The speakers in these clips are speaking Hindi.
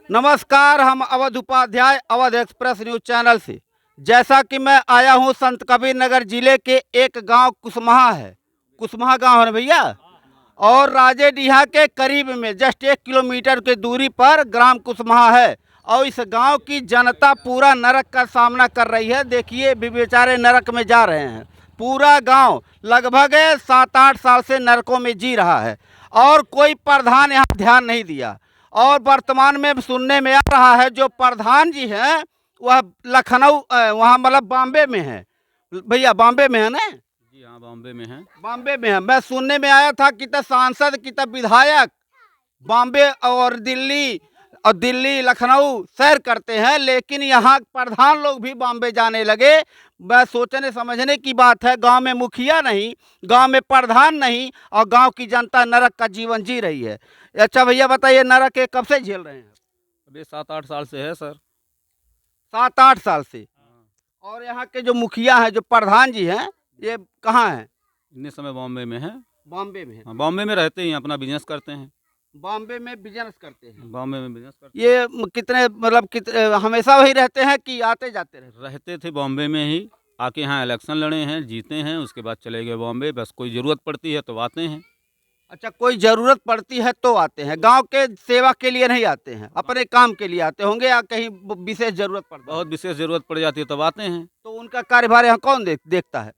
नमस्कार, हम Awadh Upadhyay Awadh express news channel से। जैसा कि मैं आया हूं संत कबीर नगर जिले के एक गांव कुसमाहा है, कुसमाहा गांव है भैया, और राजेडीहा के करीब में जस्ट 1 किलोमीटर की दूरी पर ग्राम कुसमाहा है। और इस गांव की जनता पूरा नरक का सामना कर रही है। देखिए बेचारे नरक में जा रहे हैं। पूरा गांव लगभग 7-8 साल से नरकों में जी रहा है और कोई प्रधान यहाँ ध्यान नहीं दिया। और वर्तमान में सुनने में आ रहा है जो प्रधान जी हैं वह लखनऊ वहाँ मतलब बॉम्बे में है भैया, बॉम्बे में है ना? जी हाँ, बॉम्बे में है। बॉम्बे में है। मैं सुनने में आया था कि तो सांसद कि तो विधायक बॉम्बे और दिल्ली लखनऊ सैर करते हैं, लेकिन यहाँ प्रधान लोग भी बॉम्बे जाने लगे। मैं सोचने समझने की बात है, गांव में मुखिया नहीं, गांव में प्रधान नहीं और गांव की जनता नरक का जीवन जी रही है। अच्छा भैया बताइए, नरक ये कब से झेल रहे हैं? अभी 7-8 साल से है सर। 7-8 साल से। और यहाँ के जो मुखिया हैं, जो प्रधान जी हैं, ये कहाँ हैं? इतने समय बॉम्बे में है। बॉम्बे में है। हाँ, बॉम्बे में रहते हैं, अपना बिजनेस करते हैं। बॉम्बे में बिजनेस करते हैं। बॉम्बे में बिजनेस करते ये कितने मतलब हमेशा वही रहते हैं कि आते जाते रहते? रहते थे बॉम्बे में ही, आके यहाँ इलेक्शन लड़े हैं, जीते हैं, उसके बाद चले गए बॉम्बे। बस कोई ज़रूरत पड़ती है तो आते हैं। अच्छा, कोई जरूरत पड़ती है तो आते हैं, गांव के सेवा के लिए नहीं आते हैं, अपने काम के लिए आते होंगे या कहीं विशेष जरूरत पड़ती है? बहुत विशेष ज़रूरत पड़ जाती है तब आते हैं। तो उनका कार्यभार यहाँ कौन देखता है?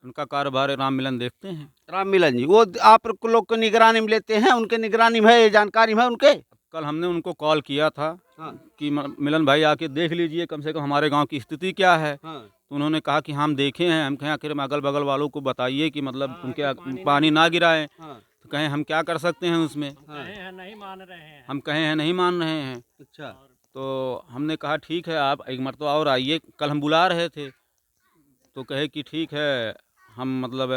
उनका कारोबार राम मिलन देखते हैं। राम मिलन जी, वो आप लोग को निगरानी में लेते हैं, उनके निगरानी में है, ये जानकारी में है उनके? कल हमने उनको कॉल किया था हाँ। कि मिलन भाई आके देख लीजिए कम से कम हमारे गांव की स्थिति क्या है। हाँ। तो उन्होंने कहा कि हम देखे हैं। हम कहें आखिर अगल बगल वालों को बताइए कि मतलब उनके पानी ना गिराएं। हाँ। तो कहें हम क्या कर सकते हैं उसमें। हाँ। नहीं मान रहे हैं, हम कहे हैं नहीं मान रहे हैं। अच्छा। तो हमने कहा ठीक है, आप एक मरतबा और आइए। कल हम बुला रहे थे तो कहे कि ठीक है, हम मतलब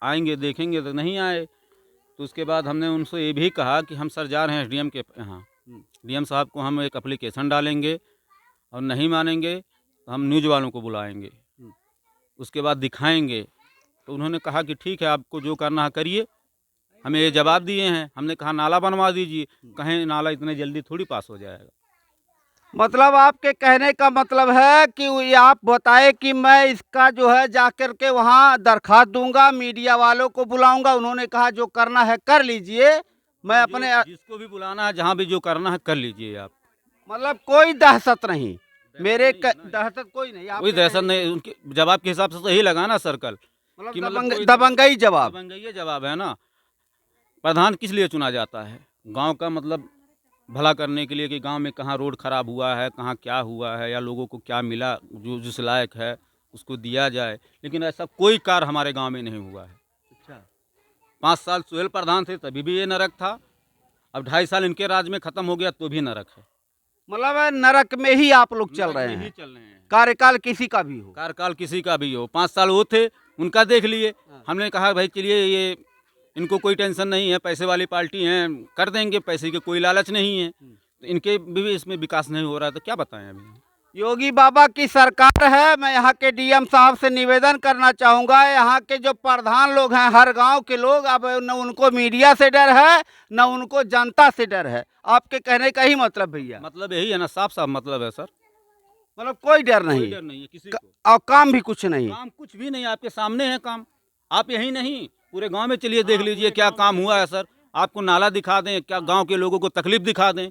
आएंगे देखेंगे। तो नहीं आए। तो उसके बाद हमने उनसे ये भी कहा कि हम सर जा रहे हैं डीएम के यहाँ, डीएम साहब को हम एक एप्लीकेशन डालेंगे और नहीं मानेंगे तो हम न्यूज़ वालों को बुलाएंगे, उसके बाद दिखाएंगे। तो उन्होंने कहा कि ठीक है, आपको जो करना है करिए। हमें ये जवाब दिए हैं। हमने कहा नाला बनवा दीजिए। कहें नाला इतने जल्दी थोड़ी पास हो जाएगा। मतलब आपके कहने का मतलब है कि ये आप बताए कि मैं इसका जो है जाकर के वहाँ दरखास्त दूंगा, मीडिया वालों को बुलाऊंगा। उन्होंने कहा जो करना है कर लीजिए, मैं अपने जिसको भी बुलाना है, जहाँ भी जो करना है कर लीजिए आप। मतलब कोई दहशत नहीं, मेरे दहशत कोई नहीं, कोई दहशत नहीं। उनके जवाब के हिसाब से तो यही लगा ना सर कल कि मतलब दबंगई जवाब। दबंगई जवाब है ना। प्रधान किस लिए चुना जाता है? गांव का मतलब भला करने के लिए कि गांव में कहाँ रोड खराब हुआ है, कहाँ क्या हुआ है, या लोगों को क्या मिला जो जिस लायक है उसको दिया जाए। लेकिन ऐसा कोई कार्य हमारे गांव में नहीं हुआ है। अच्छा। 5 साल सुहेल प्रधान थे तभी भी ये नरक था। अब 2.5 साल इनके राज में खत्म हो गया तो भी नरक है। मतलब नरक में ही आप लोग चल रहे हैं, कार्यकाल किसी का भी हो। कार्यकाल किसी का भी हो। 5 साल वो थे, उनका देख लिए। हमने कहा भाई चलिए, ये इनको कोई टेंशन नहीं है, पैसे वाली पार्टी हैं, कर देंगे, पैसे के कोई लालच नहीं है। तो इनके भी इसमें विकास नहीं हो रहा है तो क्या बताएं अभी। योगी बाबा की सरकार है। मैं यहाँ के डीएम साहब से निवेदन करना चाहूँगा, यहाँ के जो प्रधान लोग हैं, हर गांव के लोग, अब न उनको मीडिया से डर है न उनको जनता से डर है। आपके कहने का ही मतलब भैया? मतलब यही है ना, साफ साफ मतलब है सर। मतलब कोई डर नहीं, कोई डर नहीं है किसी को, और काम भी कुछ नहीं। काम कुछ भी नहीं, आपके सामने है काम। आप यही नहीं, पूरे गांव में चलिए देख लीजिए क्या काम हुआ है सर। आपको नाला दिखा दें, क्या गांव के लोगों को तकलीफ दिखा दें।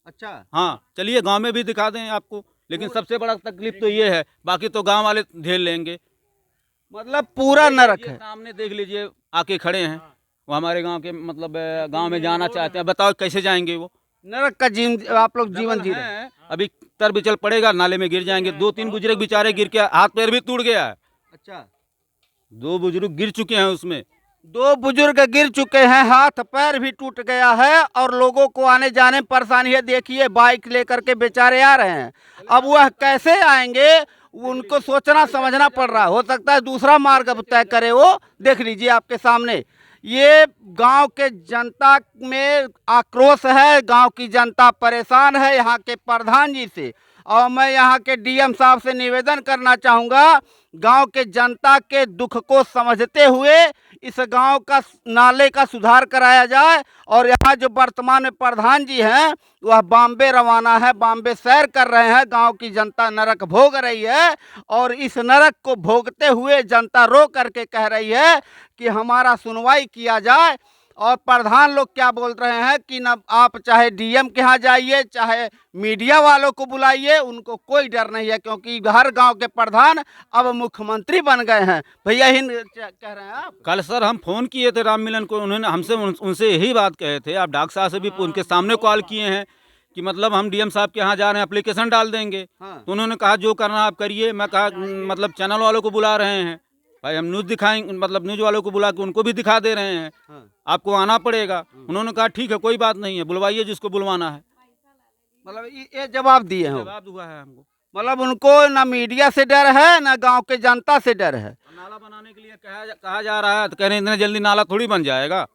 अच्छा। हाँ चलिए गांव में भी दिखा दें आपको। लेकिन सबसे बड़ा तकलीफ तो ये है, बाकी तो गांव वाले झेल लेंगे। मतलब पूरा नरक है। सामने देख लीजिए, आके खड़े हैं वो हमारे गांव के, मतलब गांव में जाना चाहते हैं। बताओ कैसे जाएंगे वो? नरक का जीवन आप लोग जीवन जी रहे हैं। अभी तर बिचल पड़ेगा, नाले में गिर जाएंगे। 2-3 बुजुर्ग बेचारे गिर के हाथ पैर भी टूट गया है। अच्छा। 2 बुजुर्ग गिर चुके हैं उसमें। 2 बुजुर्ग गिर चुके हैं, हाथ पैर भी टूट गया है और लोगों को आने जाने में परेशानी है। देखिए बाइक लेकर के बेचारे आ रहे हैं, अब वह कैसे आएंगे उनको सोचना समझना पड़ रहा है। हो सकता है दूसरा मार्ग अब तय करे वो। देख लीजिए आपके सामने, ये गांव के जनता में आक्रोश है, गांव की जनता परेशान है यहाँ के प्रधान जी से। और मैं यहाँ के डीएम साहब से निवेदन करना चाहूँगा, गांव के जनता के दुख को समझते हुए इस गांव का नाले का सुधार कराया जाए। और यहाँ जो वर्तमान में प्रधान जी हैं वह बॉम्बे रवाना है, बॉम्बे सैर कर रहे हैं। गांव की जनता नरक भोग रही है और इस नरक को भोगते हुए जनता रो करके कह रही है कि हमारा सुनवाई किया जाए। और प्रधान लोग क्या बोल रहे हैं कि न आप चाहे डीएम के यहाँ जाइए, चाहे मीडिया वालों को बुलाइए, उनको कोई डर नहीं है, क्योंकि हर गांव के प्रधान अब मुख्यमंत्री बन गए हैं। भैया हिंद कह रहे हैं आप? कल सर हम फ़ोन किए थे राम मिलन को, उन्होंने हमसे उनसे यही बात कहे थे। आप डॉक्टर साहब से भी उनके सामने कॉल किए हैं कि मतलब हम डीएम साहब के यहाँ जा रहे हैं, एप्लीकेशन डाल देंगे। हाँ। तो उन्होंने कहा जो करना आप करिए। मैं कहा मतलब चैनल वालों को बुला रहे हैं भाई, हम न्यूज़ दिखाएंगे, मतलब न्यूज़ वालों को बुला के उनको भी दिखा दे रहे हैं। हाँ। आपको आना पड़ेगा। उन्होंने कहा ठीक है, कोई बात नहीं है, बुलवाइए जिसको बुलवाना है। मतलब ये जवाब दिए हैं वो। जवाब हुआ है हमको। मतलब उनको ना मीडिया से डर है ना गांव के जनता से डर है। नाला बनाने के लिए कहा जा रहा है, तो कह रहे हैं इतने जल्दी नाला थोड़ी बन जाएगा।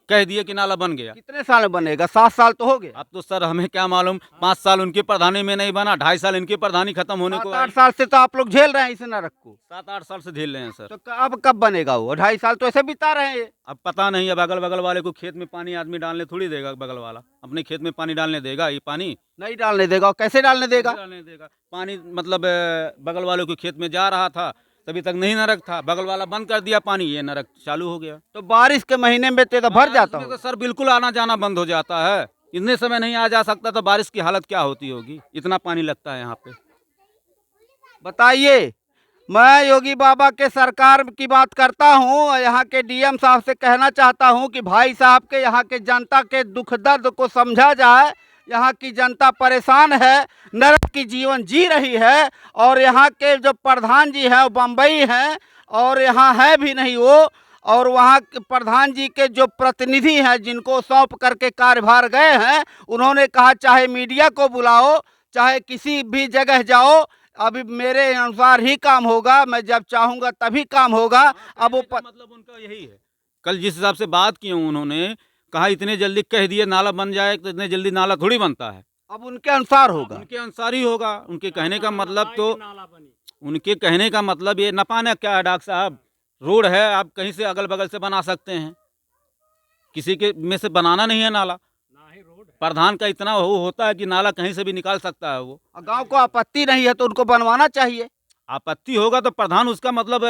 कह दिए कि नाला बन गया। कितने साल में बनेगा? 7 साल तो हो गए। अब तो सर हमें क्या मालूम, 5 साल उनकी प्रधानी में नहीं बना, 2.5 साल इनकी प्रधानी खत्म होने को 7-8 साल से तो आप लोग झेल रहे हैं इस नरक को। 7-8 साल से झेल रहे हैं सर। तो अब कब बनेगा वो? 2.5 साल तो ऐसे बिता रहे हैं। अब पता नहीं, अब अगल बगल वाले को खेत में पानी आदमी डालने थोड़ी देगा। बगल वाला अपने खेत में पानी डालने देगा? ये पानी नहीं डालने देगा। और कैसे डालने देगा? डालने देगा पानी, मतलब बगल वालों के खेत में जा रहा था, तभी तक नहीं नरक था, बगल वाला बंद कर दिया पानी, ये नरक चालू हो गया। तो बारिश के महीने में तो भर जाता इसमें हो। तो सर बिल्कुल आना जाना बंद हो जाता है। इतने समय नहीं आ जा सकता, तो बारिश की हालत क्या होती होगी? इतना पानी लगता है यहाँ पे। बताइए, मैं योगी बाबा के सरकार की बात करता हूँ और यहाँ के डीएम साहब से कहना चाहता हूँ कि भाई साहब के यहाँ के जनता के दुख दर्द को समझा जाए। यहाँ की जनता परेशान है, नरक की जीवन जी रही है। और यहाँ के जो प्रधान जी हैं वो बम्बई हैं और यहाँ है भी नहीं वो। और वहाँ के प्रधान जी के जो प्रतिनिधि हैं जिनको सौंप करके कार्यभार गए हैं, उन्होंने कहा चाहे मीडिया को बुलाओ, चाहे किसी भी जगह जाओ, अभी मेरे अनुसार ही काम होगा, मैं जब चाहूँगा तभी काम होगा। अब वो मतलब उनका यही है। कल जिस हिसाब से बात की उन्होंने कहा इतने जल्दी कह दिए नाला बन जाए, तो इतने जल्दी नाला थोड़ी बनता है। अब उनके अनुसार होगा। उनके अनुसार ही होगा। उनके कहने का मतलब तो उनके कहने का मतलब ये न पाना क्या है डॉक्टर साहब, रोड है, आप कहीं से अगल बगल से बना सकते हैं, किसी के में से बनाना नहीं है नाला। प्रधान का इतना वो होता है कि नाला कहीं से भी निकाल सकता है वो। गांव को आपत्ति नहीं है तो उनको बनवाना चाहिए। आपत्ति होगा तो प्रधान उसका मतलब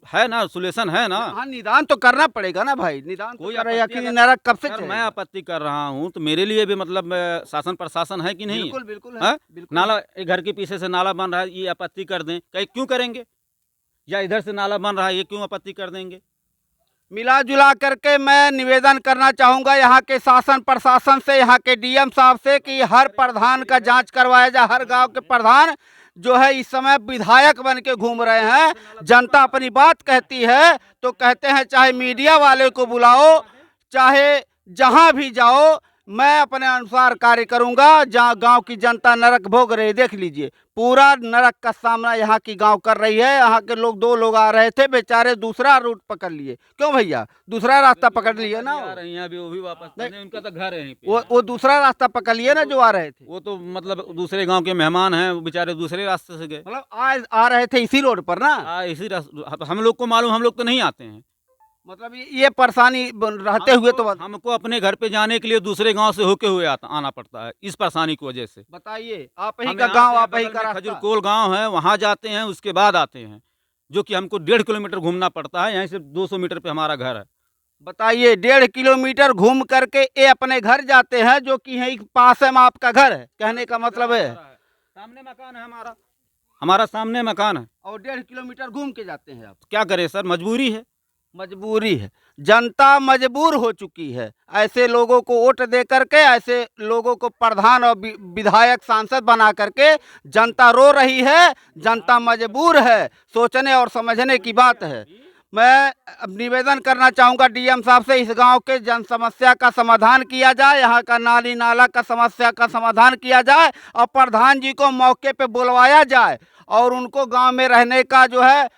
है ना, सुलेशन है ना। हाँ, निदान तो करना पड़ेगा ना भाई। निदान कोई तो कर रहे हैं, आपत्ति आखिर अगर- नरक कब से अगर मैं चलेगा? आपत्ति कर रहा हूँ तो मेरे लिए भी मतलब शासन प्रशासन है कि नहीं? बिल्कुल बिल्कुल है, हाँ? बिल्कुल। नाला एक घर के पीछे से नाला बन रहा है, ये आपत्ति कर दें, कहीं क्यों करेंगे? या इधर से नाला बन रहा है, ये क्यों आपत्ति कर देंगे? मिला जुला करके मैं निवेदन करना चाहूँगा यहाँ के शासन प्रशासन से, यहाँ के डीएम साहब से कि हर प्रधान का जांच करवाया जाए। हर गांव के प्रधान जो है इस समय विधायक बन के घूम रहे हैं। जनता अपनी बात कहती है तो कहते हैं चाहे मीडिया वाले को बुलाओ, चाहे जहां भी जाओ, मैं अपने अनुसार कार्य करूंगा। जहां गांव की जनता नरक भोग रही है, देख लीजिए, पूरा नरक का सामना यहाँ की गांव कर रही है। यहाँ के लोग 2 लोग आ रहे थे, बेचारे दूसरा रूट पकड़ लिए। क्यों भैया? दूसरा रास्ता पकड़ लिए ना। आ रही हैं अभी, वो भी वापस नहीं, उनका तो घर है यहीं पे। वो दूसरा रास्ता पकड़ लिए ना जो आ रहे थे। वो तो मतलब दूसरे गांव के मेहमान हैं, वो बेचारे दूसरे रास्ते से गए। मतलब आ रहे थे इसी रोड पर ना। इसी रास्ते हम लोग को मालूम, हम लोग तो नहीं आते हैं। मतलब ये परेशानी रहते हुए तो हमको अपने घर पे जाने के लिए दूसरे गांव से होके हुए आना पड़ता है, इस परेशानी की वजह से। बताइए, आप ही हम का यहाँ गांव, से आप ही बगल का में रास्ता। खजूरकोल गांव है, वहां जाते हैं, उसके बाद आते हैं, जो कि हमको 1.5 किलोमीटर घूमना पड़ता है। यहीं से 200 मीटर पे हमारा घर है। बताइए, 1.5 किलोमीटर घूम करके ये अपने घर जाते हैं, जो कि यहीं पास में आपका घर है। कहने का मतलब है सामने मकान है हमारा सामने मकान है, और 1.5 किलोमीटर घूम के जाते हैं आप। क्या करें सर, मजबूरी है। मजबूरी है, जनता मजबूर हो चुकी है। ऐसे लोगों को वोट दे करके, ऐसे लोगों को प्रधान और विधायक सांसद बना करके जनता रो रही है। जनता मजबूर है, सोचने और समझने की बात है। मैं अब निवेदन करना चाहूँगा डीएम साहब से, इस गांव के जन समस्या का समाधान किया जाए, यहाँ का नाली नाला का समस्या का समाधान किया जाए और प्रधान जी को मौके पे बुलवाया जाए और उनको गांव में रहने का जो है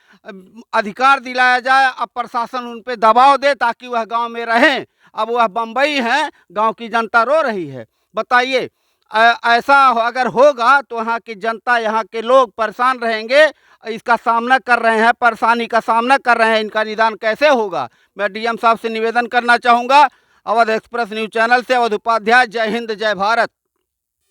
अधिकार दिलाया जाए। अब प्रशासन उन पे दबाव दे ताकि वह गांव में रहें। अब वह बम्बई हैं, गांव की जनता रो रही है। बताइए, ऐसा अगर होगा तो यहाँ की जनता, यहाँ के लोग परेशान रहेंगे, इसका सामना कर रहे हैं, परेशानी का सामना कर रहे हैं, इनका निदान कैसे होगा। मैं डीएम साहब से निवेदन करना चाहूँगा। अवध एक्सप्रेस न्यूज़ चैनल से अवध उपाध्याय। जय हिंद, जय भारत।